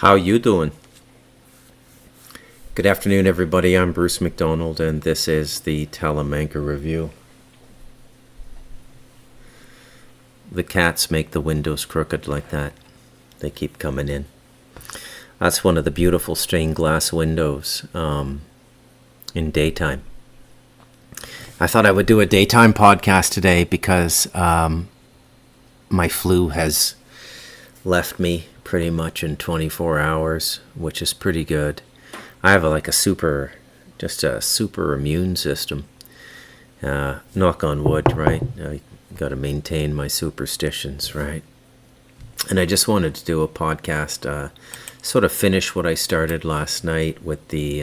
How you doing? Good afternoon, everybody. I'm Bruce McDonald, and this is the Talamanca Review. The cats make the windows crooked like that. They keep coming in. That's one of the beautiful stained glass windows in daytime. I thought I would do a daytime podcast today because my flu has left me pretty much in 24 hours, which is pretty good. I have a super immune system. Knock on wood, right? I got to maintain my superstitions, right? And I just wanted to do a podcast, sort of finish what I started last night with the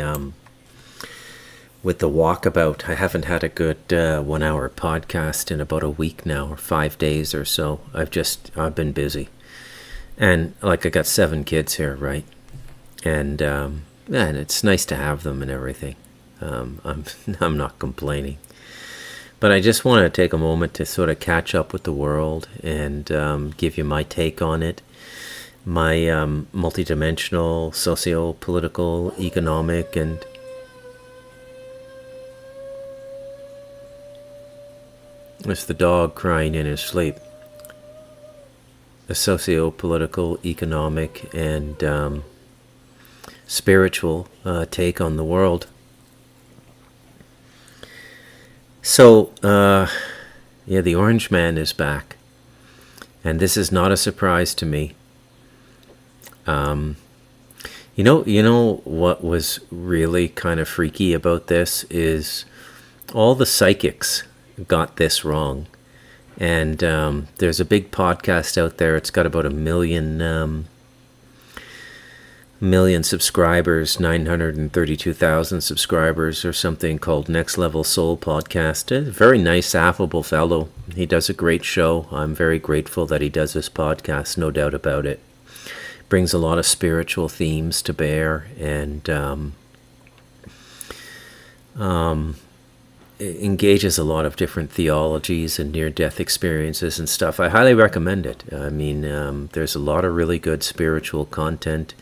walkabout. I haven't had a good 1 hour podcast in about a week now, or 5 days or so. I've been busy. And I got 7 kids here, right? And it's nice to have them and everything. I'm not complaining. But I just want to take a moment to sort of catch up with the world and give you my take on it. My multidimensional, socio-political, economic, and it's the dog crying in his sleep. The socio-political, economic, and spiritual take on the world. So, the Orange Man is back. And this is not a surprise to me. You know what was really kind of freaky about this is all the psychics got this wrong. And there's a big podcast out there. It's got about 1 million subscribers, 932,000 subscribers or something, called Next Level Soul Podcast. A very nice, affable fellow. He does a great show. I'm very grateful that he does this podcast, no doubt about it. Brings a lot of spiritual themes to bear, and engages a lot of different theologies and near-death experiences and stuff. I highly recommend it. I mean, there's a lot of really good spiritual content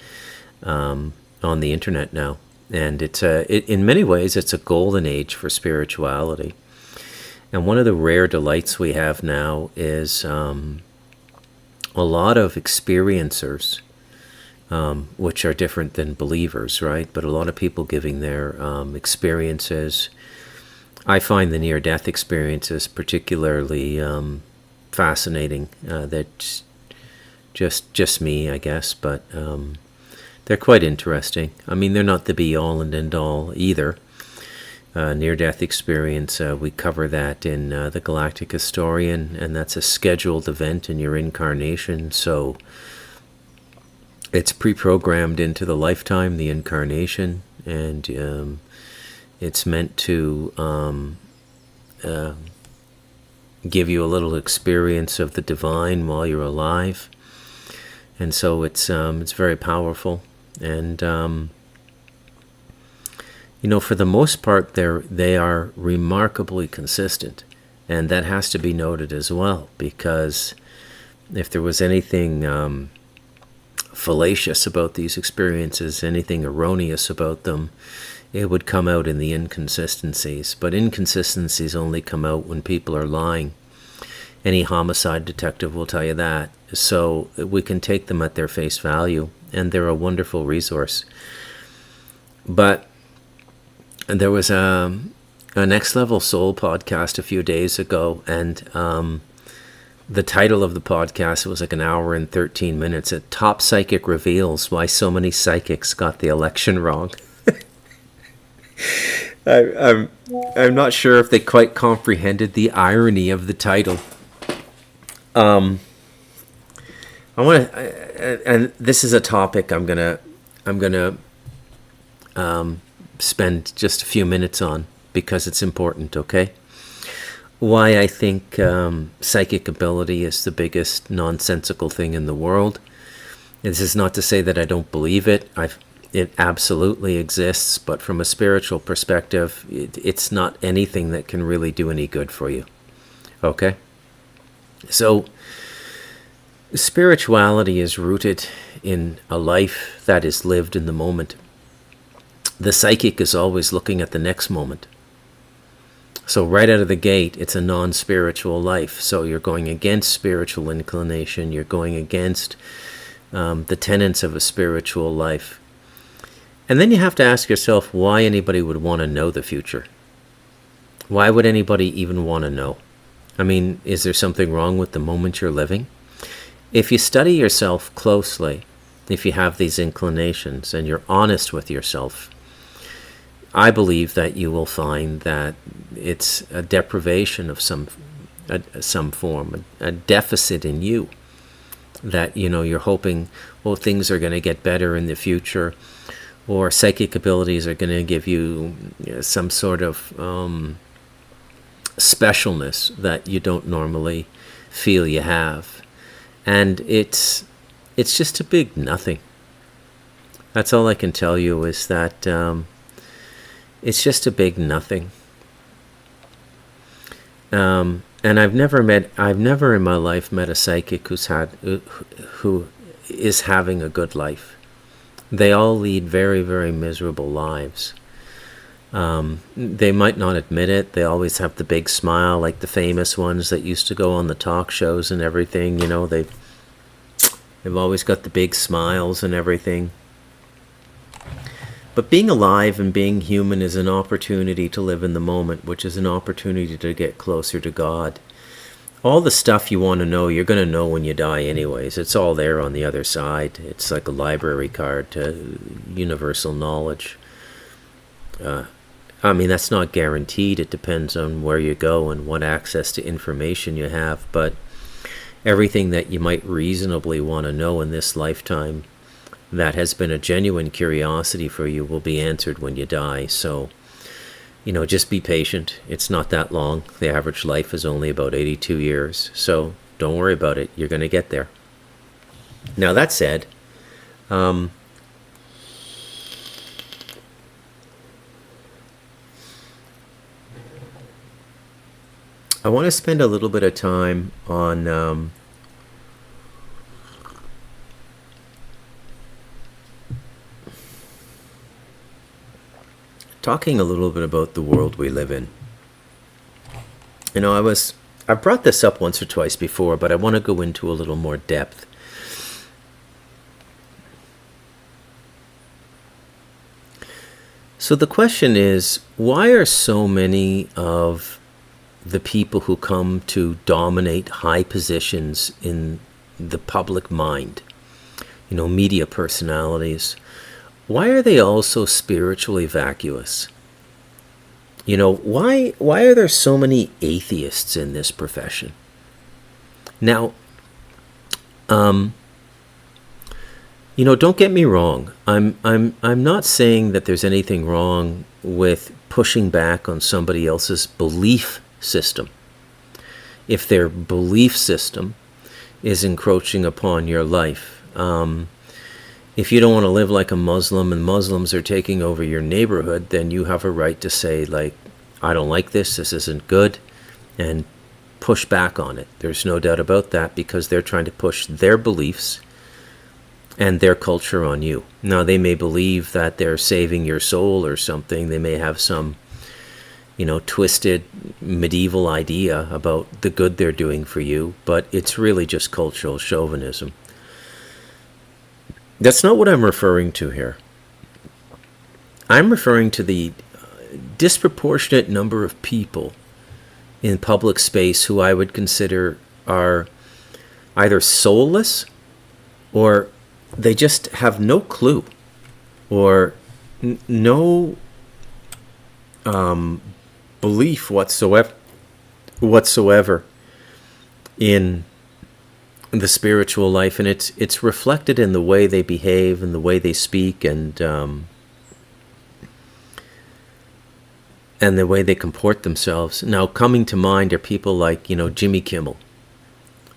on the internet now, and in many ways it's a golden age for spirituality. And one of the rare delights we have now is a lot of experiencers, which are different than believers, right? But a lot of people giving their experiences. I find the near-death experiences particularly fascinating. That's just me, I guess, but they're quite interesting. I mean, they're not the be-all and end-all either. Near-death experience, we cover that in the Galactic Historian, and that's a scheduled event in your incarnation, so it's pre-programmed into the lifetime, the incarnation, and it's meant to give you a little experience of the divine while you're alive, and so it's very powerful. And for the most part, they are remarkably consistent, and that has to be noted as well, because if there was anything fallacious about these experiences, anything erroneous about them, it would come out in the inconsistencies. But inconsistencies only come out when people are lying. Any homicide detective will tell you that. So we can take them at their face value, and they're a wonderful resource. But there was a Next Level Soul podcast a few days ago, and the title of the podcast was 1 hour and 13 minutes. A top psychic reveals why so many psychics got the election wrong. I'm not sure if they quite comprehended the irony of the title. I want to, and this is a topic I'm gonna spend just a few minutes on because it's important. Okay, why I think psychic ability is the biggest nonsensical thing in the world. This is not to say that I don't believe it. It absolutely exists, but from a spiritual perspective, it's not anything that can really do any good for you. Okay? So Spirituality is rooted in a life that is lived in the moment. The psychic is always looking at the next moment. So right out of the gate, it's a non-spiritual life. So you're going against spiritual inclination. You're going against the tenets of a spiritual life. And then you have to ask yourself why anybody would want to know the future. Why would anybody even want to know? I mean, is there something wrong with the moment you're living? If you study yourself closely, if you have these inclinations and you're honest with yourself, I believe that you will find that it's a deprivation of some form, a deficit in you, that you're hoping, well, things are going to get better in the future, or psychic abilities are going to give you, some sort of specialness that you don't normally feel you have. And it's just a big nothing. That's all I can tell you, is that it's just a big nothing. And I've never in my life met a psychic who is having a good life. They all lead very, very miserable lives. They might not admit it. They always have the big smile, like the famous ones that used to go on the talk shows and everything. They've always got the big smiles and everything. But being alive and being human is an opportunity to live in the moment, which is an opportunity to get closer to God. All the stuff you want to know, you're going to know when you die anyways. It's all there on the other side. It's like a library card to universal knowledge. That's not guaranteed. It depends on where you go and what access to information you have. But everything that you might reasonably want to know in this lifetime that has been a genuine curiosity for you will be answered when you die. So, just be patient. It's not that long. The average life is only about 82 years. So don't worry about it. You're going to get there. Now, that said, I want to spend a little bit of time on talking a little bit about the world we live in. I've brought this up once or twice before, but I want to go into a little more depth. So the question is, why are so many of the people who come to dominate high positions in the public mind, media personalities, why are they all so spiritually vacuous? Why are there so many atheists in this profession? Now, don't get me wrong. I'm not saying that there's anything wrong with pushing back on somebody else's belief system. If their belief system is encroaching upon your life, if you don't want to live like a Muslim and Muslims are taking over your neighborhood, then you have a right to say, I don't like this isn't good, and push back on it. There's no doubt about that, because they're trying to push their beliefs and their culture on you. Now, they may believe that they're saving your soul or something. They may have some, twisted medieval idea about the good they're doing for you, but it's really just cultural chauvinism. That's not what I'm referring to here. I'm referring to the disproportionate number of people in public space who I would consider are either soulless, or they just have no clue, or no belief whatsoever in the spiritual life, and it's reflected in the way they behave and the way they speak, and the way they comport themselves. Now, coming to mind are people like Jimmy Kimmel,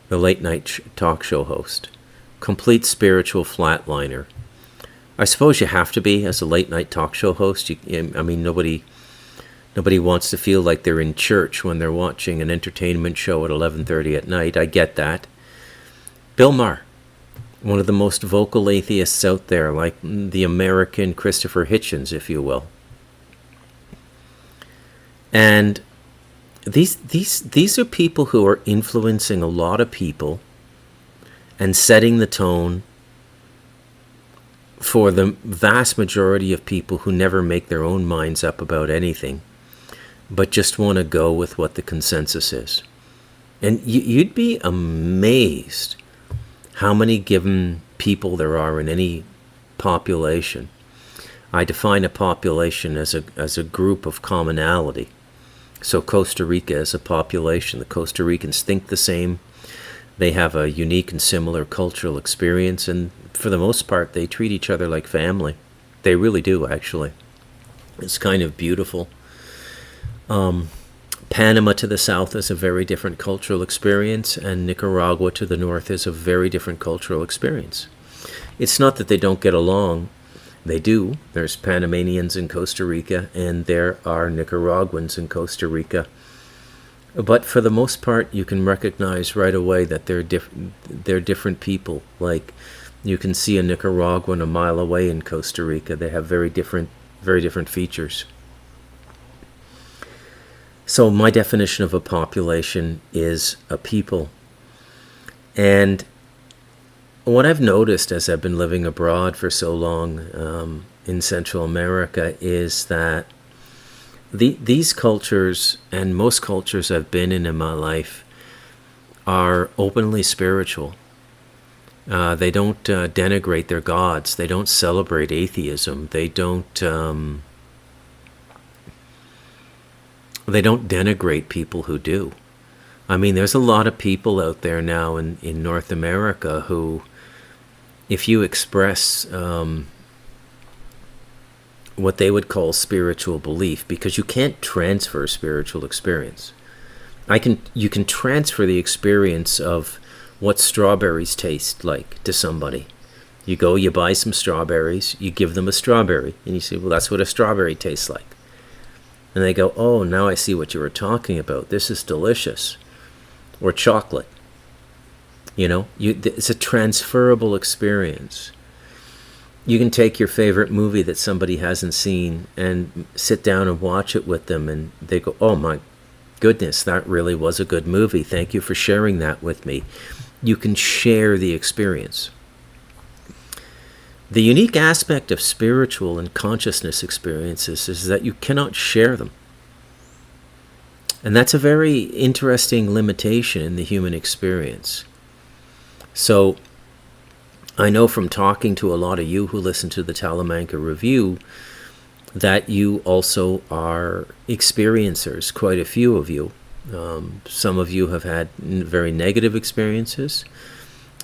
the late night talk show host, complete spiritual flatliner. I suppose you have to be as a late night talk show host. Nobody wants to feel like they're in church when they're watching an entertainment show at 11:30 at night. I get that. Bill Maher, one of the most vocal atheists out there, like the American Christopher Hitchens, if you will. And these are people who are influencing a lot of people and setting the tone for the vast majority of people who never make their own minds up about anything, but just want to go with what the consensus is. And you'd be amazed how many given people there are in any population. I define a population as a group of commonality. So Costa Rica is a population. The Costa Ricans think the same. They have a unique and similar cultural experience, and for the most part, they treat each other like family. They really do, actually. It's kind of beautiful. Panama to the south is a very different cultural experience, and Nicaragua to the north is a very different cultural experience. It's not that they don't get along. They do. There's Panamanians in Costa Rica, and there are Nicaraguans in Costa Rica. But for the most part, you can recognize right away that they're different people. Like, you can see a Nicaraguan a mile away in Costa Rica. They have very different features. So my definition of a population is a people. And what I've noticed as I've been living abroad for so long in Central America is that these cultures, and most cultures I've been in my life, are openly spiritual. They don't denigrate their gods. They don't celebrate atheism. They don't denigrate people who do. I mean, there's a lot of people out there now in North America who, if you express what they would call spiritual belief, because you can't transfer spiritual experience. You can transfer the experience of what strawberries taste like to somebody. You go, you buy some strawberries, you give them a strawberry, and you say, well, that's what a strawberry tastes like. And they go, oh, now I see what you were talking about. This is delicious. Or chocolate. It's a transferable experience. You can take your favorite movie that somebody hasn't seen and sit down and watch it with them, and they go, oh my goodness, that really was a good movie. Thank you for sharing that with me. You can share the experience. The unique aspect of spiritual and consciousness experiences is that you cannot share them. And that's a very interesting limitation in the human experience. So I know from talking to a lot of you who listen to the Talamanca Review that you also are experiencers, quite a few of you. Some of you have had very negative experiences,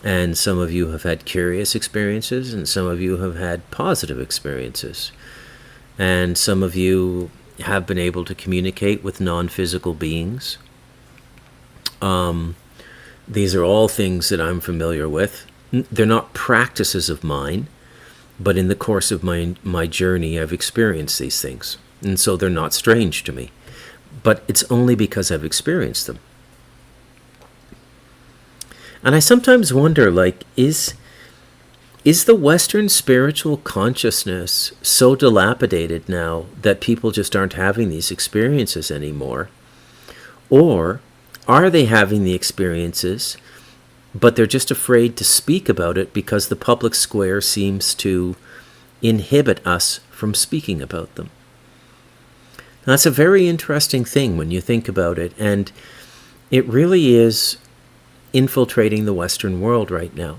and some of you have had curious experiences, and some of you have had positive experiences. And some of you have been able to communicate with non-physical beings. These are all things that I'm familiar with. They're not practices of mine, but in the course of my journey, I've experienced these things. And so they're not strange to me. But it's only because I've experienced them. And I sometimes wonder, is the Western spiritual consciousness so dilapidated now that people just aren't having these experiences anymore? Or are they having the experiences, but they're just afraid to speak about it because the public square seems to inhibit us from speaking about them? Now, that's a very interesting thing when you think about it, and it really is infiltrating the Western world right now.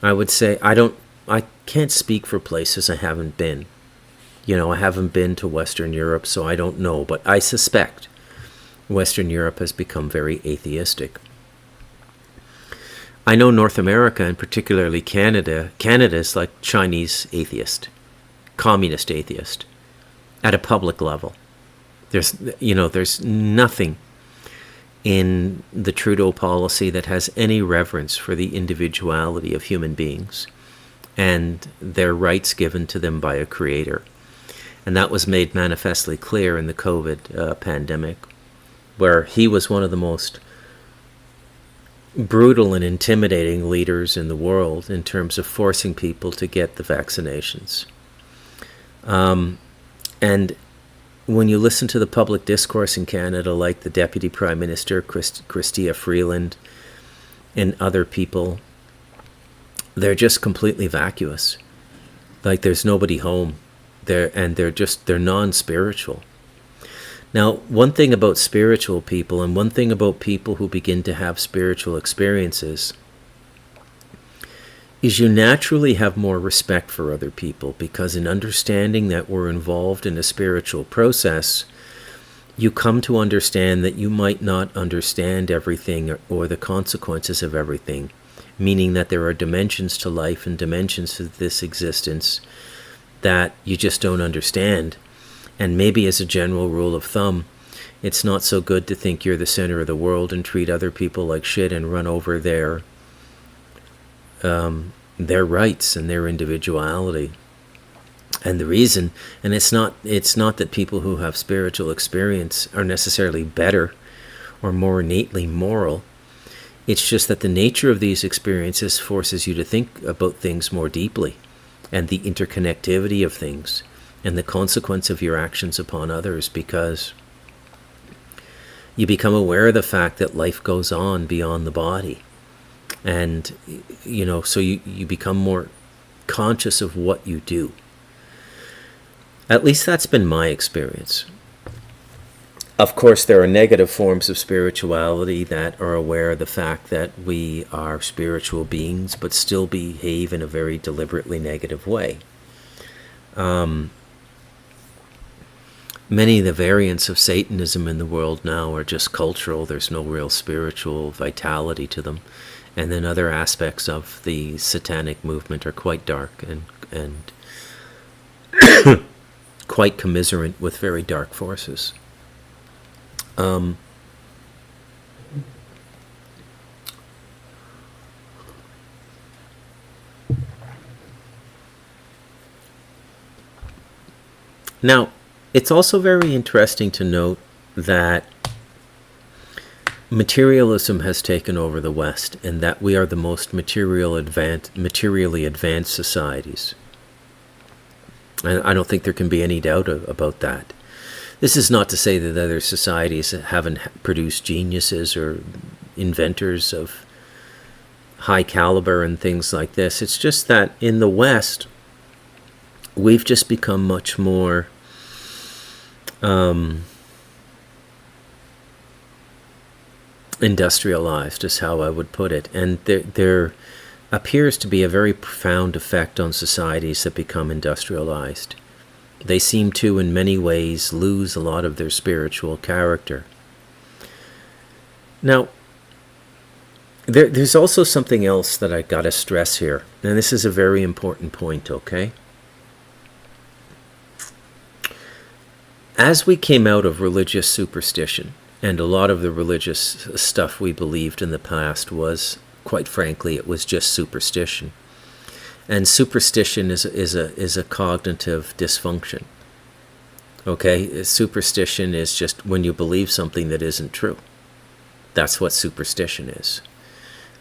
I would say I can't speak for places I haven't been. I haven't been to Western Europe, so I don't know, but I suspect Western Europe has become very atheistic. I know North America, and particularly Canada is like Chinese atheist, communist atheist, at a public level. There's nothing in the Trudeau policy that has any reverence for the individuality of human beings and their rights given to them by a creator. And that was made manifestly clear in the COVID pandemic, where he was one of the most brutal and intimidating leaders in the world in terms of forcing people to get the vaccinations. And when you listen to the public discourse in Canada, like the Deputy Prime Minister, Chrystia Freeland, and other people, they're just completely vacuous. Like there's nobody home. They're non-spiritual. Now, one thing about spiritual people, and one thing about people who begin to have spiritual experiences, is you naturally have more respect for other people, because in understanding that we're involved in a spiritual process, you come to understand that you might not understand everything or the consequences of everything, meaning that there are dimensions to life and dimensions to this existence that you just don't understand. And maybe as a general rule of thumb, it's not so good to think you're the center of the world and treat other people like shit and run over their rights and their individuality. And the reason, and it's not that people who have spiritual experience are necessarily better or more innately moral. It's just that the nature of these experiences forces you to think about things more deeply, and the interconnectivity of things, and the consequence of your actions upon others, because you become aware of the fact that life goes on beyond the body. And, so you become more conscious of what you do. At least that's been my experience. Of course, there are negative forms of spirituality that are aware of the fact that we are spiritual beings, but still behave in a very deliberately negative way. Many of the variants of Satanism in the world now are just cultural. There's no real spiritual vitality to them. And then other aspects of the satanic movement are quite dark and quite commiserate with very dark forces. Now, it's also very interesting to note that materialism has taken over the West, and that we are the most materially advanced societies. And I don't think there can be any doubt about that. This is not to say that other societies haven't produced geniuses or inventors of high caliber and things like this. It's just that in the West, we've just become much more industrialized, is how I would put it. And there appears to be a very profound effect on societies that become industrialized. They seem to, in many ways, lose a lot of their spiritual character. Now, there's also something else that I got to stress here, and this is a very important point, okay? As we came out of religious superstition, and a lot of the religious stuff we believed in the past was, quite frankly, it was just superstition. And superstition is a cognitive dysfunction. Okay? Superstition is just when you believe something that isn't true. That's what superstition is.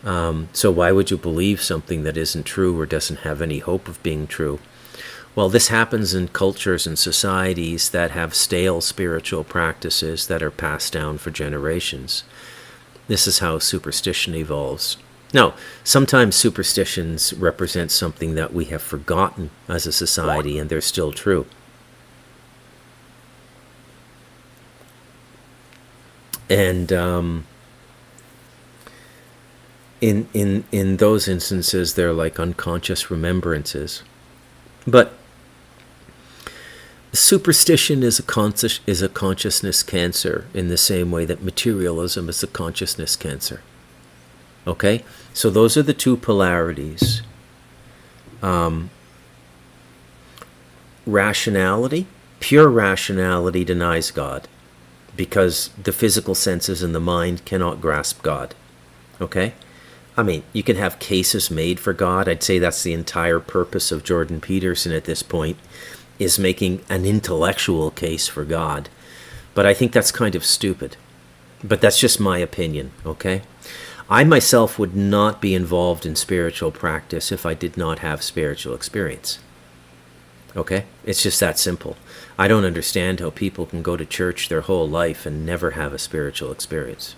So why would you believe something that isn't true or doesn't have any hope of being true? Well, this happens in cultures and societies that have stale spiritual practices that are passed down for generations. This is how superstition evolves. Now, sometimes superstitions represent something that we have forgotten as a society, and they're still true. And in those instances, they're like unconscious remembrances. But superstition is a consciousness cancer, in the same way that materialism is a consciousness cancer. Okay? So those are the two polarities. Rationality, pure rationality denies God, because the physical senses and the mind cannot grasp God. Okay? I mean, you can have cases made for God. I'd say that's the entire purpose of Jordan Peterson at this point, is making an intellectual case for God. But I think that's kind of stupid. But that's just my opinion, okay? I myself would not be involved in spiritual practice if I did not have spiritual experience. Okay? It's just that simple. I don't understand how people can go to church their whole life and never have a spiritual experience.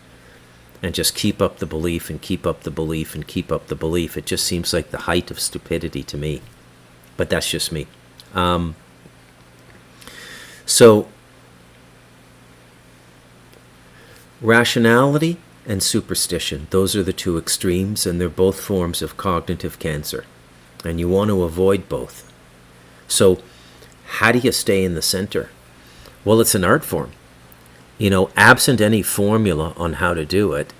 And just keep up the belief and keep up the belief and keep up the belief. It just seems like the height of stupidity to me. But that's just me. So, rationality and superstition, those are the two extremes, and they're both forms of cognitive cancer. And you want to avoid both. So, how do you stay in the center? Well, it's an art form. You know, absent any formula on how to do it,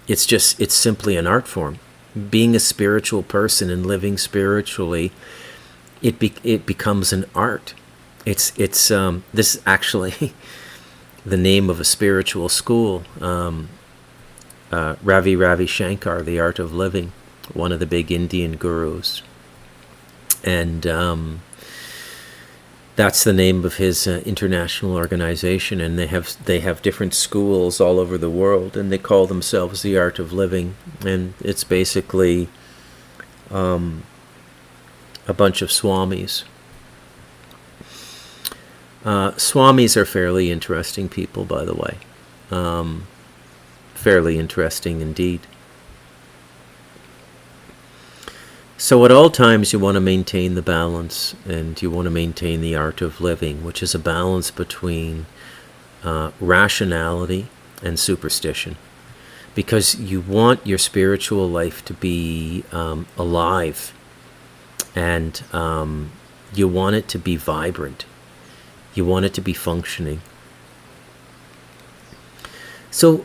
it's simply an art form. Being a spiritual person and living spiritually, it becomes an art. It's this is actually the name of a spiritual school, Ravi Shankar, The Art of Living, one of the big Indian gurus. And that's the name of his international organization, and they have different schools all over the world, and they call themselves The Art of Living, and it's basically a bunch of swamis. Swamis are fairly interesting people, by the way. Fairly interesting indeed. So at all times you want to maintain the balance, and you want to maintain the art of living, which is a balance between rationality and superstition. Because you want your spiritual life to be alive, and you want it to be vibrant. You want it to be functioning. So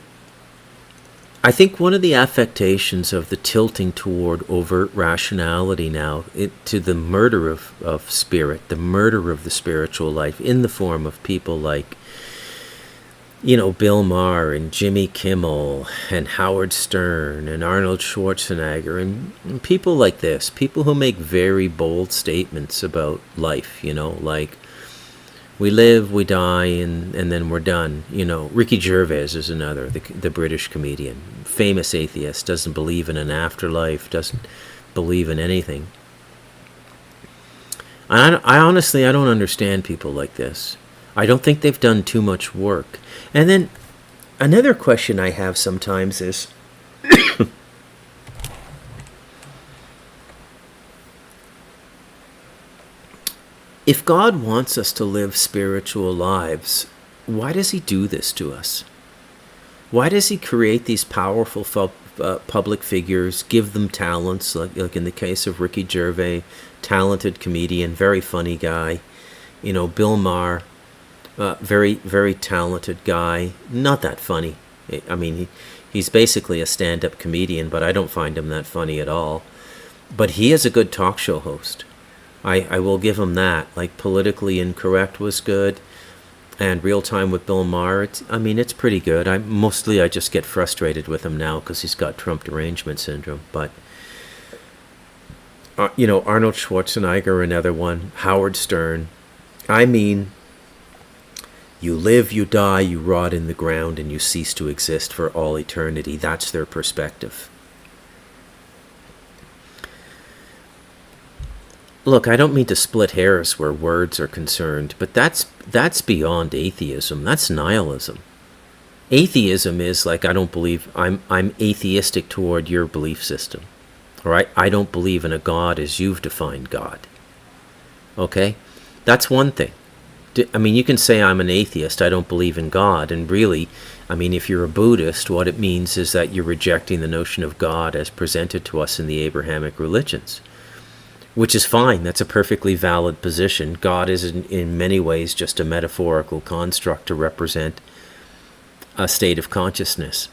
I think one of the affectations of the tilting toward overt rationality now, to the murder of spirit, the murder of the spiritual life in the form of people like, Bill Maher and Jimmy Kimmel and Howard Stern and Arnold Schwarzenegger and people like this, people who make very bold statements about life, like, we live, we die, and then we're done. Ricky Gervais is another, the British comedian. Famous atheist, doesn't believe in an afterlife, doesn't believe in anything. I honestly don't understand people like this. I don't think they've done too much work. And then another question I have sometimes is, if God wants us to live spiritual lives, why does he do this to us? Why does he create these powerful public figures, give them talents, like in the case of Ricky Gervais, talented comedian, very funny guy. Bill Maher, very, very talented guy, not that funny. I mean, he's basically a stand-up comedian, but I don't find him that funny at all. But he is a good talk show host. I will give him that. Like, Politically Incorrect was good, and Real Time with Bill Maher, it's pretty good. I just get frustrated with him now because he's got Trump derangement syndrome. But Arnold Schwarzenegger, another one. Howard Stern. You live, you die, you rot in the ground, and you cease to exist for all eternity. That's their perspective. Look, I don't mean to split hairs where words are concerned, but that's beyond atheism. That's nihilism. Atheism is like, I don't believe, I'm atheistic toward your belief system. All right? I don't believe in a God as you've defined God. Okay? That's one thing. You can say I'm an atheist, I don't believe in God, and really, if you're a Buddhist, what it means is that you're rejecting the notion of God as presented to us in the Abrahamic religions. Which is fine. That's a perfectly valid position. God is in many ways just a metaphorical construct to represent a state of consciousness.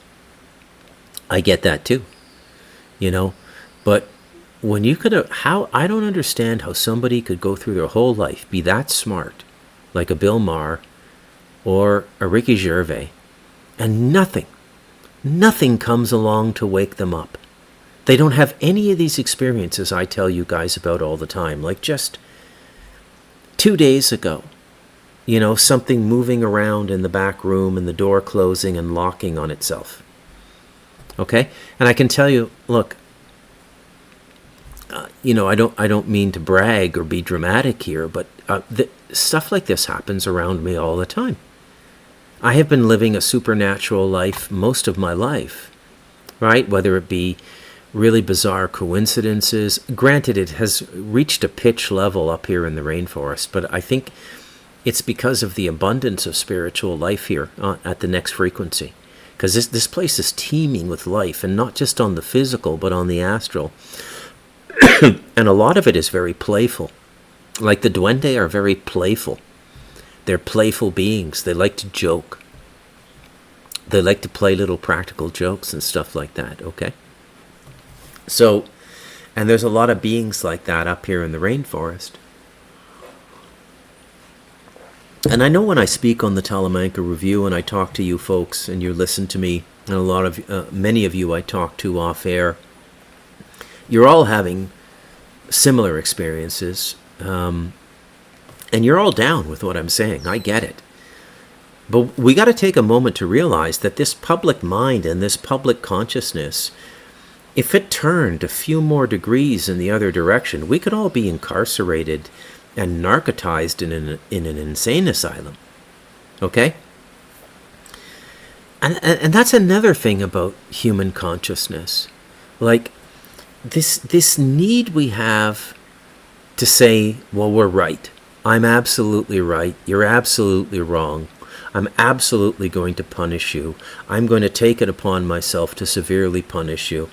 I get that too. But when you I don't understand how somebody could go through their whole life, be that smart, like a Bill Maher or a Ricky Gervais, and nothing comes along to wake them up. They don't have any of these experiences I tell you guys about all the time. Like just 2 days ago, something moving around in the back room and the door closing and locking on itself. Okay? And I can tell you, look, I don't mean to brag or be dramatic here, but stuff like this happens around me all the time. I have been living a supernatural life most of my life, right? Whether it be really bizarre coincidences. Granted, it has reached a pitch level up here in the rainforest, but I think it's because of the abundance of spiritual life here at the next frequency. Because this place is teeming with life, and not just on the physical, but on the astral. And a lot of it is very playful. Like the Duende are very playful. They're playful beings. They like to joke. They like to play little practical jokes and stuff like that, okay? So, and there's a lot of beings like that up here in the rainforest. And I know when I speak on the Talamanca Review and I talk to you folks and you listen to me, and many of you I talk to off air, you're all having similar experiences, and you're all down with what I'm saying. I get it. But we got to take a moment to realize that this public mind and this public consciousness, if it turned a few more degrees in the other direction, we could all be incarcerated and narcotized in an insane asylum. Okay? And that's another thing about human consciousness. Like, this need we have to say, well, we're right. I'm absolutely right. You're absolutely wrong. I'm absolutely going to punish you. I'm going to take it upon myself to severely punish you.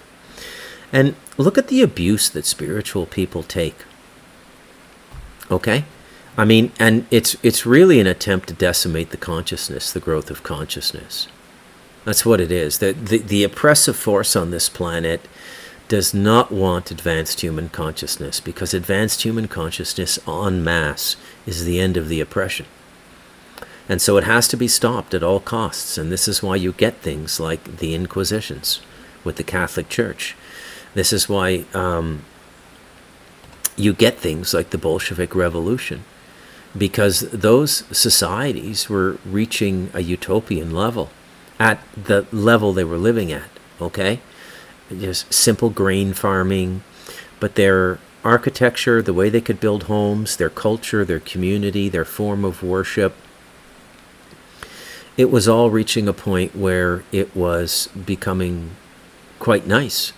And look at the abuse that spiritual people take. Okay? I mean, and it's really an attempt to decimate the consciousness, the growth of consciousness. That's what it is. The oppressive force on this planet does not want advanced human consciousness, because advanced human consciousness en masse is the end of the oppression. And so it has to be stopped at all costs. And this is why you get things like the Inquisitions with the Catholic Church. This is why you get things like the Bolshevik Revolution, because those societies were reaching a utopian level at the level they were living at, okay? Just simple grain farming, but their architecture, the way they could build homes, their culture, their community, their form of worship, it was all reaching a point where it was becoming quite nice.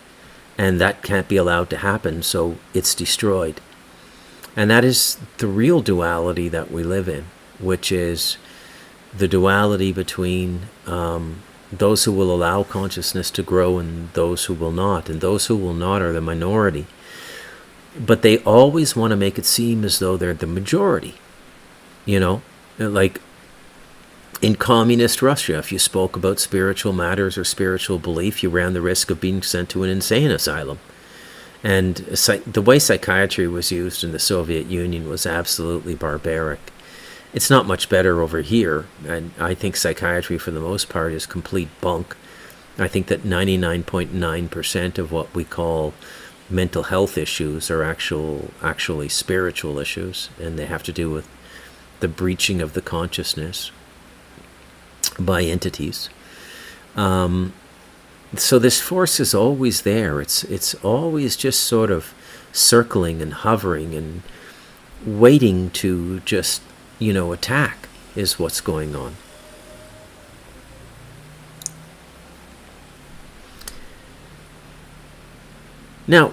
And that can't be allowed to happen, so it's destroyed. And that is the real duality that we live in, which is the duality between those who will allow consciousness to grow and those who will not. And those who will not are the minority. But they always want to make it seem as though they're the majority. You know, like in communist Russia, if you spoke about spiritual matters or spiritual belief, you ran the risk of being sent to an insane asylum. And the way psychiatry was used in the Soviet Union was absolutely barbaric. It's not much better over here, and I think psychiatry for the most part is complete bunk. I think that 99.9% of what we call mental health issues are actually spiritual issues, and they have to do with the breaching of the consciousness by entities. So this force is always there. It's always just sort of circling and hovering and waiting to just, attack is what's going on. Now,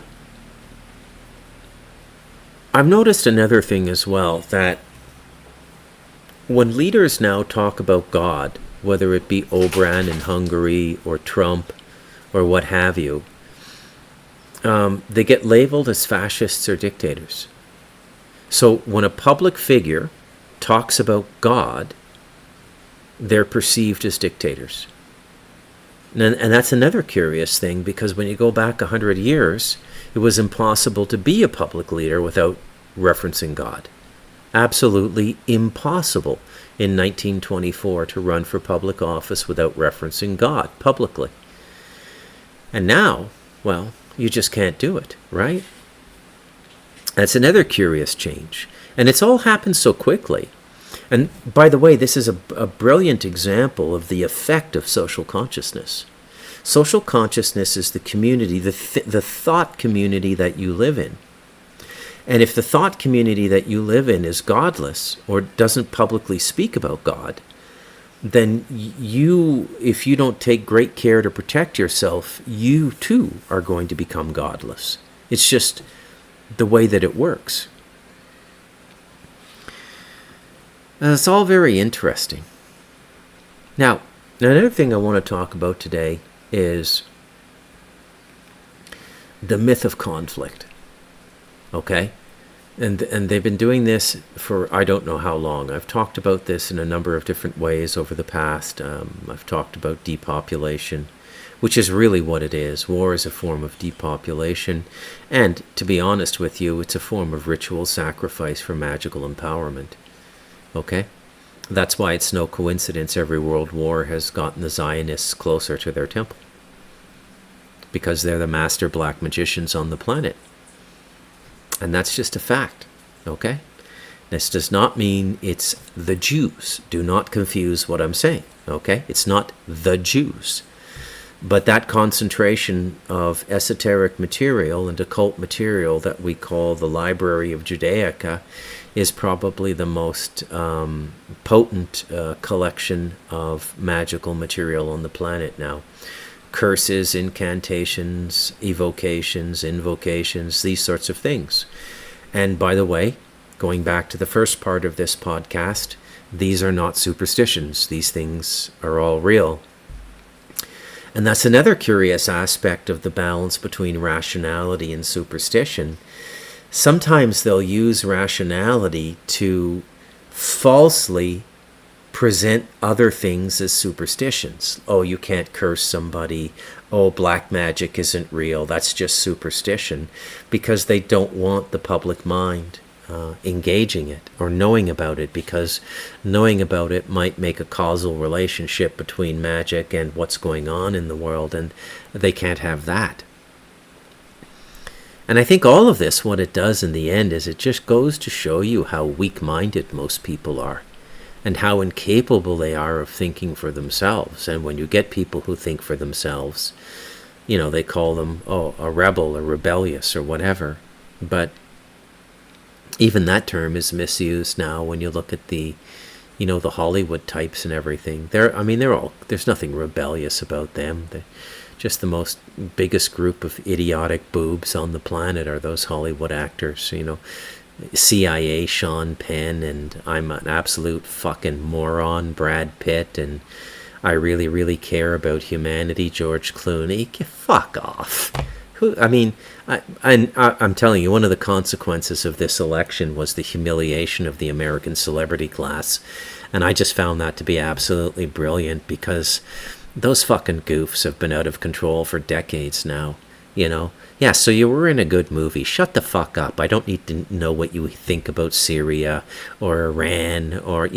I've noticed another thing as well, that when leaders now talk about God, whether it be Orbán in Hungary or Trump or what have you, they get labeled as fascists or dictators. So when a public figure talks about God, they're perceived as dictators. And that's another curious thing, because when you go back 100 years, it was impossible to be a public leader without referencing God. Absolutely impossible in 1924 to run for public office without referencing God publicly. And now, well, you just can't do it, right? That's another curious change. And it's all happened so quickly. And by the way, this is a brilliant example of the effect of social consciousness. Social consciousness is the community, the thought community that you live in. And if the thought community that you live in is godless or doesn't publicly speak about God, then if you don't take great care to protect yourself, you too are going to become godless. It's just the way that it works. And it's all very interesting. Now, another thing I want to talk about today is the myth of conflict. Okay? And they've been doing this for I don't know how long. I've talked about this in a number of different ways over the past. I've talked about depopulation, which is really what it is. War is a form of depopulation. And to be honest with you, it's a form of ritual sacrifice for magical empowerment. Okay? That's why it's no coincidence every world war has gotten the Zionists closer to their temple. Because they're the master black magicians on the planet. And that's just a fact, okay? This does not mean it's the Jews. Do not confuse what I'm saying, okay? It's not the Jews. But that concentration of esoteric material and occult material that we call the Library of Judaica is probably the most potent collection of magical material on the planet now. Curses, incantations, evocations, invocations, these sorts of things. And by the way, going back to the first part of this podcast, these are not superstitions. These things are all real. And that's another curious aspect of the balance between rationality and superstition. Sometimes they'll use rationality to falsely present other things as superstitions. Oh, you can't curse somebody. Oh, black magic isn't real. That's just superstition. Because they don't want the public mind engaging it or knowing about it, because knowing about it might make a causal relationship between magic and what's going on in the world, and they can't have that. And I think all of this, what it does in the end is it just goes to show you how weak-minded most people are. And how incapable they are of thinking for themselves. And when you get people who think for themselves, they call them, a rebel or rebellious or whatever. But even that term is misused now when you look at the Hollywood types and everything. There's nothing rebellious about them. They're just the biggest group of idiotic boobs on the planet are those Hollywood actors, CIA Sean Penn, and I'm an absolute fucking moron Brad Pitt, and I really, really care about humanity George Clooney. Fuck off. I'm telling you, one of the consequences of this election was the humiliation of the American celebrity class, and I just found that to be absolutely brilliant, because those fucking goofs have been out of control for decades now. Yeah, so you were in a good movie. Shut the fuck up. I don't need to know what you think about Syria or Iran or,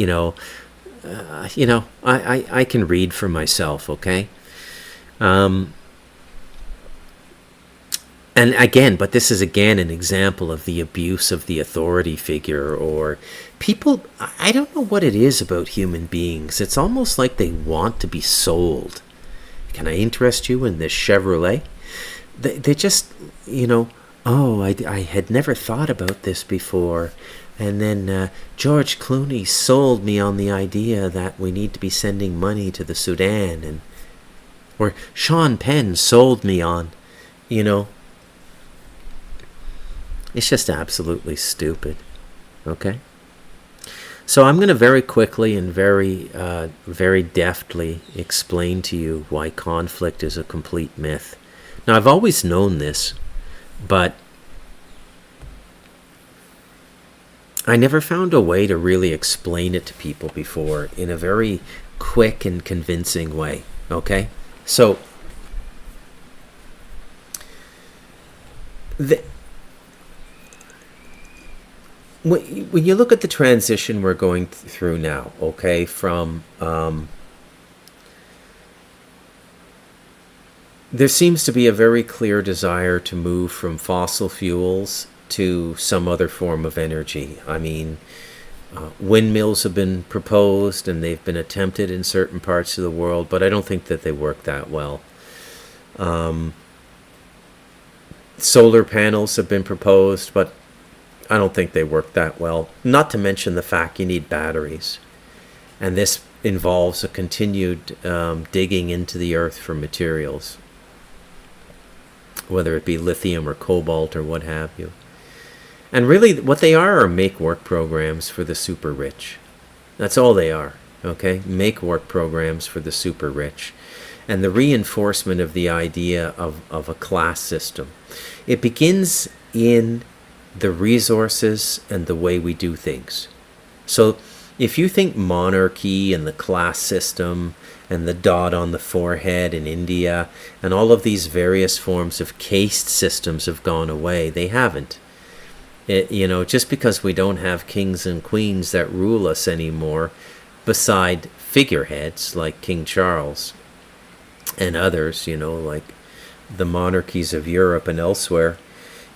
I can read for myself, okay? And again, but this is again an example of the abuse of the authority figure, or people, I don't know what it is about human beings. It's almost like they want to be sold. Can I interest you in this Chevrolet? They just, I had never thought about this before. And then George Clooney sold me on the idea that we need to be sending money to the Sudan. Or Sean Penn sold me on, It's just absolutely stupid. Okay? So I'm going to very quickly and very, very deftly explain to you why conflict is a complete myth. Now, I've always known this, but I never found a way to really explain it to people before in a very quick and convincing way, okay? So, when you look at the transition we're going through now, okay, from... there seems to be a very clear desire to move from fossil fuels to some other form of energy. Windmills have been proposed and they've been attempted in certain parts of the world, but I don't think that they work that well. Solar panels have been proposed, but I don't think they work that well. Not to mention the fact you need batteries. And this involves a continued digging into the earth for materials, whether it be lithium or cobalt or what have you. And really, what they are make-work programs for the super rich. That's all they are, okay? Make-work programs for the super rich. And the reinforcement of the idea of a class system. It begins in the resources and the way we do things. So if you think monarchy and the class system and the dot on the forehead in India and all of these various forms of caste systems have gone away, they haven't. Just because we don't have kings and queens that rule us anymore, beside figureheads like King Charles and others, like the monarchies of Europe and elsewhere,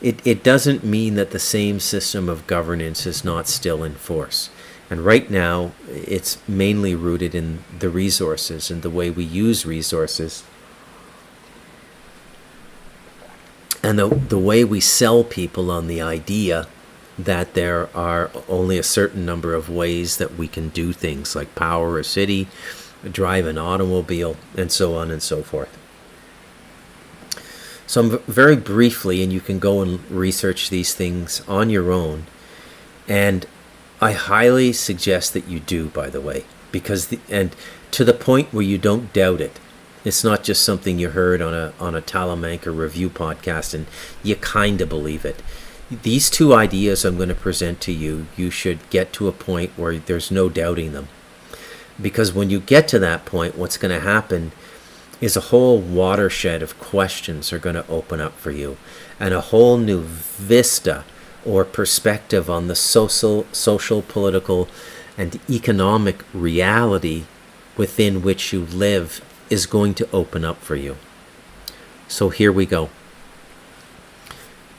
it doesn't mean that the same system of governance is not still in force. And right now, it's mainly rooted in the resources and the way we use resources. And the way we sell people on the idea that there are only a certain number of ways that we can do things, like power a city, drive an automobile, and so on and so forth. So I'm very briefly, and you can go and research these things on your own, and I highly suggest that you do, by the way, because and to the point where you don't doubt it. It's not just something you heard on a Talamanca review podcast and you kind of believe it. These two ideas I'm going to present to you, you should get to a point where there's no doubting them. Because when you get to that point, what's going to happen is a whole watershed of questions are going to open up for you, and a whole new vista or perspective on the social, political, and economic reality within which you live is going to open up for you. So here we go.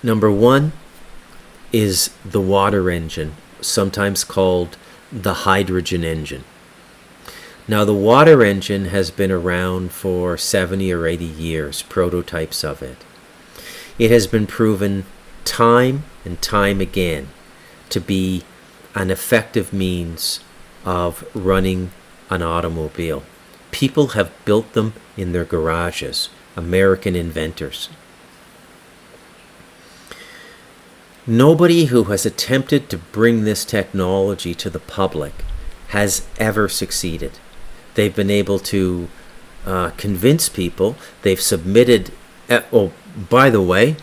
Number one is the water engine, sometimes called the hydrogen engine. Now, the water engine has been around for 70 or 80 years, prototypes of it. It has been proven time and time again to be an effective means of running an automobile. People have built them in their garages, American inventors. Nobody who has attempted to bring this technology to the public has ever succeeded. They've been able to convince people. They've submitted. Oh, by the way,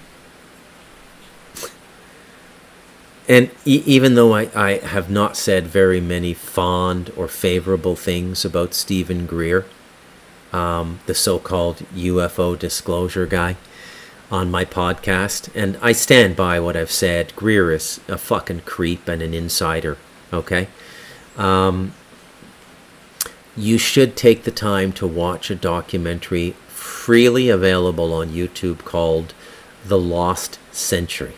and even though I have not said very many fond or favorable things about Stephen Greer, the so-called UFO disclosure guy, on my podcast, and I stand by what I've said, Greer is a fucking creep and an insider, okay? You should take the time to watch a documentary freely available on YouTube called The Lost Century,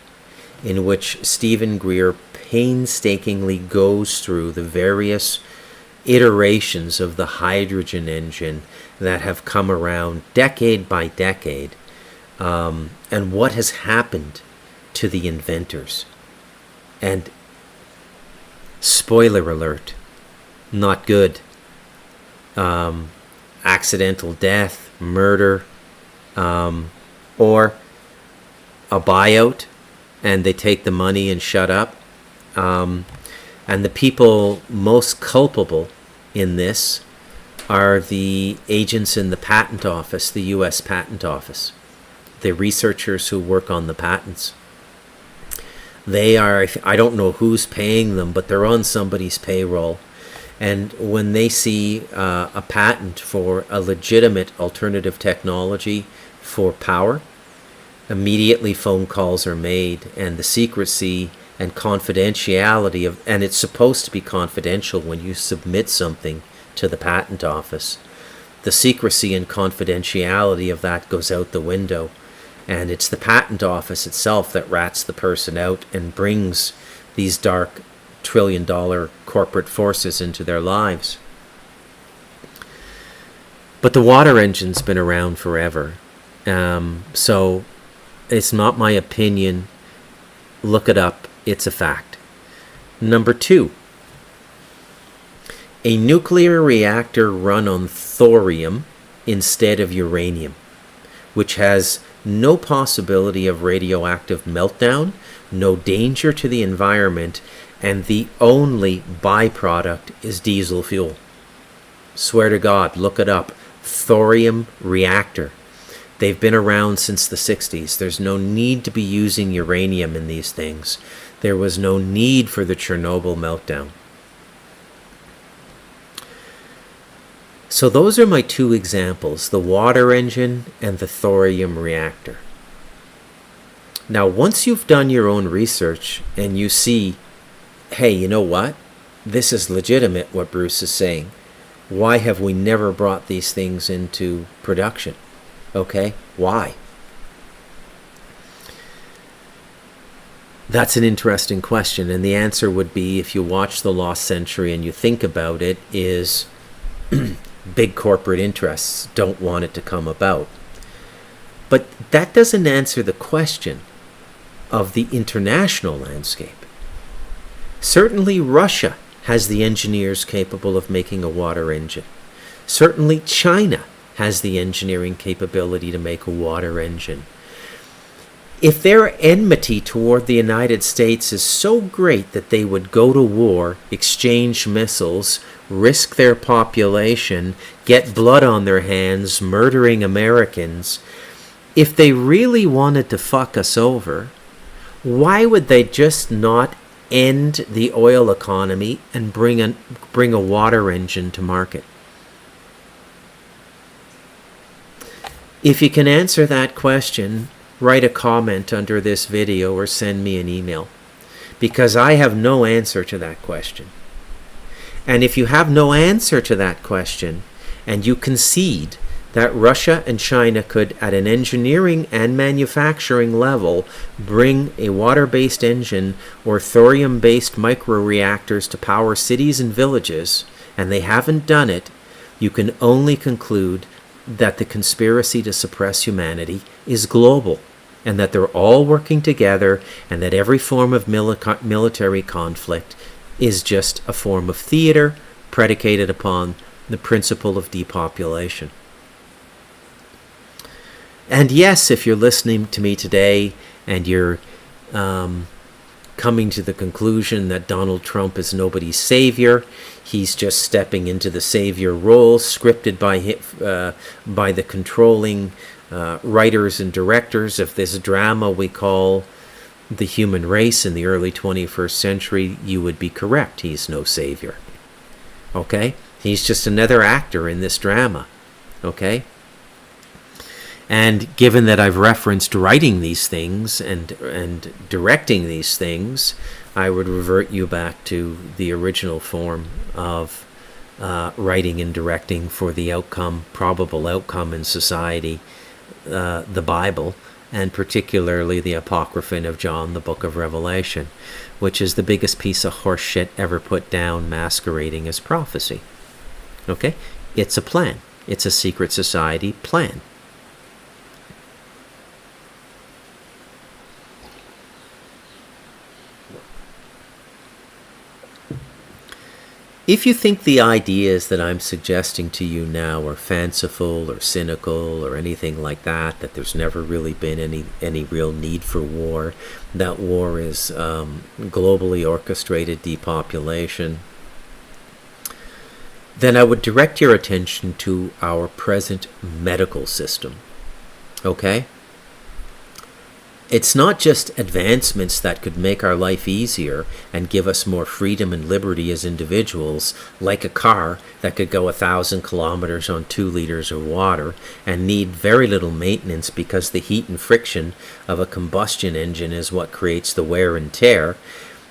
in which Stephen Greer painstakingly goes through the various iterations of the hydrogen engine that have come around decade by decade, and what has happened to the inventors. And spoiler alert, not good. Accidental death, murder, or a buyout, and they take the money and shut up. And the people most culpable in this are the agents in the patent office, the U.S. Patent Office, the researchers who work on the patents. They are, I don't know who's paying them, but they're on somebody's payroll. And when they see a patent for a legitimate alternative technology for power, immediately phone calls are made, and the secrecy and confidentiality of, and it's supposed to be confidential when you submit something to the patent office. The secrecy and confidentiality of that goes out the window, and it's the patent office itself that rats the person out and brings these dark trillion-dollar corporate forces into their lives. But the water engine's been around forever, So it's not my opinion. Look it up. It's a fact. Number 2, a nuclear reactor run on thorium instead of uranium, which has no possibility of radioactive meltdown, no danger to the environment, and the only byproduct is diesel fuel. Swear to God, look it up. Thorium reactor. They've been around since the 60s. There's no need to be using uranium in these things. There was no need for the Chernobyl meltdown. So those are my 2 examples, the water engine and the thorium reactor. Now, once you've done your own research and you see, hey, you know what? This is legitimate, what Bruce is saying. Why have we never brought these things into production? Okay, why? That's an interesting question, and the answer would be, if you watch The Lost Century and you think about it, is big corporate interests don't want it to come about. But that doesn't answer the question of the international landscape. Certainly Russia has the engineers capable of making a water engine. Certainly China has the engineering capability to make a water engine. If their enmity toward the United States is so great that they would go to war, exchange missiles, risk their population, get blood on their hands, murdering Americans, if they really wanted to fuck us over, why would they just not end the oil economy and bring a water engine to market? If you can answer that question, write a comment under this video or send me an email, because I have no answer to that question. And if you have no answer to that question, and you concede that Russia and China could, at an engineering and manufacturing level, bring a water-based engine or thorium-based microreactors to power cities and villages, and they haven't done it, you can only conclude that the conspiracy to suppress humanity is global, and that they're all working together, and that every form of military conflict is just a form of theater predicated upon the principle of depopulation. And yes, if you're listening to me today and you're coming to the conclusion that Donald Trump is nobody's savior, he's just stepping into the savior role scripted by the controlling writers and directors of this drama we call the human race in the early 21st century, you would be correct. He's no savior. Okay? He's just another actor in this drama. Okay? And given that I've referenced writing these things and directing these things, I would revert you back to the original form of writing and directing for the probable outcome in society, the Bible, and particularly the Apocryphon of John, the book of Revelation, which is the biggest piece of horse shit ever put down masquerading as prophecy. Okay? It's a plan. It's a secret society plan. If you think the ideas that I'm suggesting to you now are fanciful or cynical or anything like that, that there's never really been any real need for war, that war is globally orchestrated depopulation, then I would direct your attention to our present medical system. Okay? It's not just advancements that could make our life easier and give us more freedom and liberty as individuals, like a car that could go 1,000 kilometers on 2 liters of water and need very little maintenance because the heat and friction of a combustion engine is what creates the wear and tear.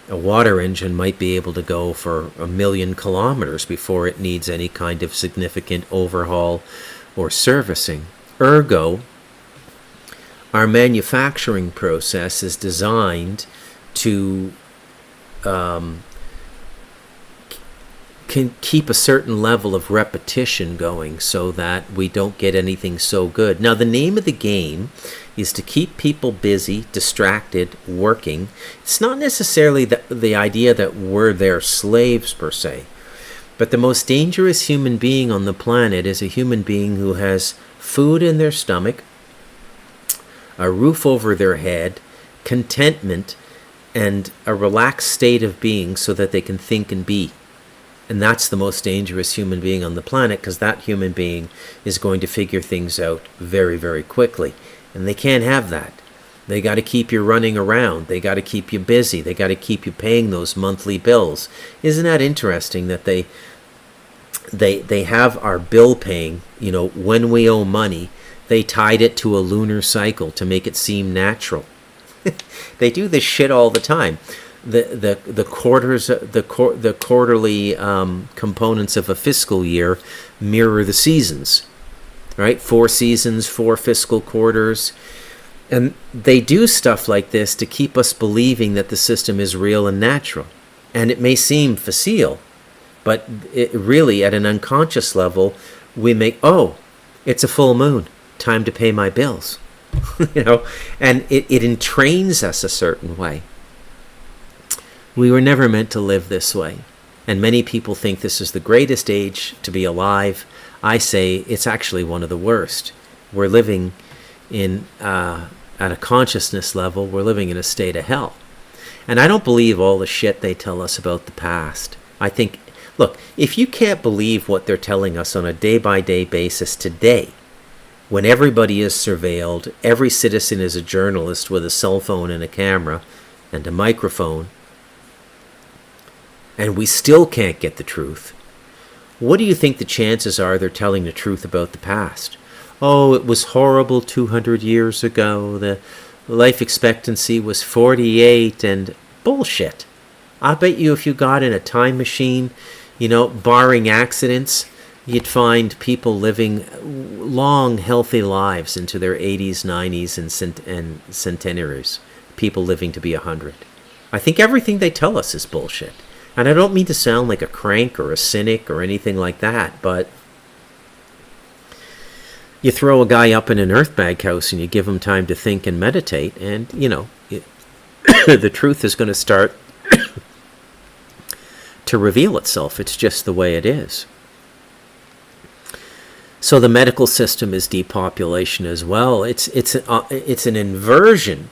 A water engine might be able to go for 1,000,000 kilometers before it needs any kind of significant overhaul or servicing. Ergo, our manufacturing process is designed to can keep a certain level of repetition going so that we don't get anything so good. Now, the name of the game is to keep people busy, distracted, working. It's not necessarily the idea that we're their slaves per se, but the most dangerous human being on the planet is a human being who has food in their stomach, a roof over their head, contentment, and a relaxed state of being so that they can think and be. And that's the most dangerous human being on the planet, because that human being is going to figure things out very, very quickly. And they can't have that. They got to keep you running around. They got to keep you busy. They got to keep you paying those monthly bills. Isn't that interesting that they have our bill paying, when we owe money, they tied it to a lunar cycle to make it seem natural. They do this shit all the time. The quarterly components of a fiscal year mirror the seasons, right? 4 seasons, 4 fiscal quarters, and they do stuff like this to keep us believing that the system is real and natural. And it may seem facile, but it really, at an unconscious level, we make, it's a full moon, time to pay my bills, and it entrains us a certain way. We were never meant to live this way. And many people think this is the greatest age to be alive. I say it's actually one of the worst. We're living at a consciousness level, we're living in a state of hell. And I don't believe all the shit they tell us about the past. I think, look, if you can't believe what they're telling us on a day-by-day basis today, when everybody is surveilled, every citizen is a journalist with a cell phone and a camera and a microphone, and we still can't get the truth, what do you think the chances are they're telling the truth about the past? Oh, it was horrible 200 years ago. The life expectancy was 48, and bullshit. I bet you if you got in a time machine, barring accidents, you'd find people living long, healthy lives into their 80s, 90s, and centenaries. People living to be 100. I think everything they tell us is bullshit. And I don't mean to sound like a crank or a cynic or anything like that, but you throw a guy up in an earthbag house and you give him time to think and meditate, and, the truth is going to start to reveal itself. It's just the way it is. So the medical system is depopulation as well. It's an inversion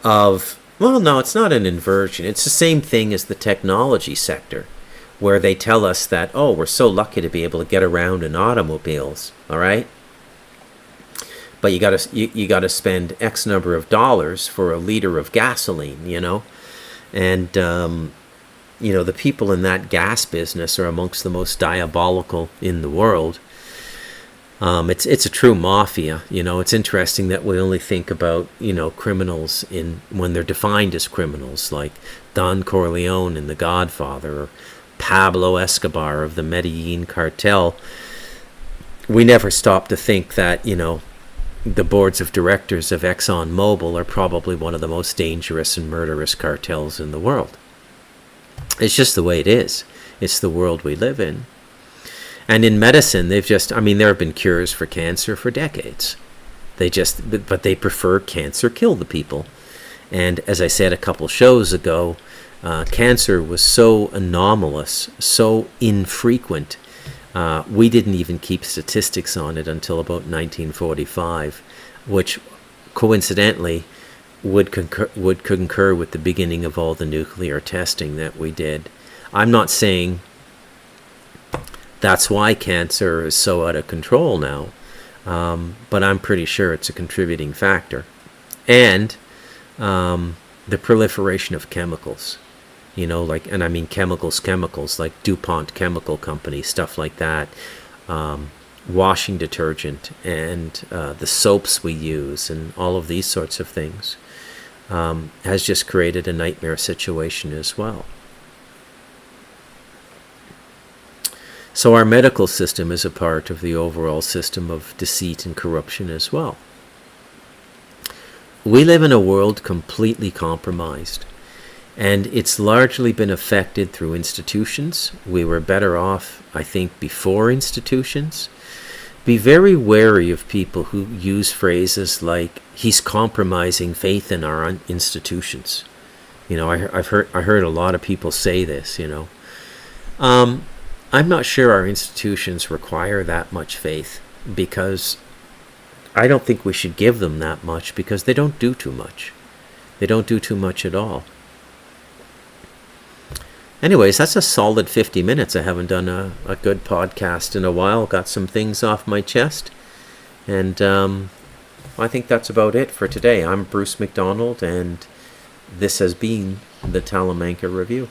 of... Well, no, it's not an inversion. It's the same thing as the technology sector, where they tell us that, we're so lucky to be able to get around in automobiles, all right? But you gotta spend X number of dollars for a liter of gasoline, And, the people in that gas business are amongst the most diabolical in the world. It's a true mafia. It's interesting that we only think about, criminals when they're defined as criminals, like Don Corleone in The Godfather, or Pablo Escobar of the Medellin cartel. We never stop to think that, the boards of directors of ExxonMobil are probably one of the most dangerous and murderous cartels in the world. It's just the way it is. It's the world we live in. And in medicine, there have been cures for cancer for decades. But they prefer cancer kill the people. And as I said a couple shows ago, cancer was so anomalous, so infrequent. We didn't even keep statistics on it until about 1945, which coincidentally would concur with the beginning of all the nuclear testing that we did. I'm not saying that's why cancer is so out of control now, but I'm pretty sure it's a contributing factor. And the proliferation of chemicals, and I mean chemicals like DuPont Chemical Company, stuff like that, washing detergent, and the soaps we use, and all of these sorts of things, has just created a nightmare situation as well. So our medical system is a part of the overall system of deceit and corruption as well. We live in a world completely compromised. And it's largely been affected through institutions. We were better off, I think, before institutions. Be very wary of people who use phrases like, he's compromising faith in our institutions. You know, I heard a lot of people say this, you know. I'm not sure our institutions require that much faith, because I don't think we should give them that much, because they don't do too much. They don't do too much at all. Anyways, that's a solid 50 minutes. I haven't done a good podcast in a while. Got some things off my chest. And I think that's about it for today. I'm Bruce McDonald, and this has been the Talamanca Review.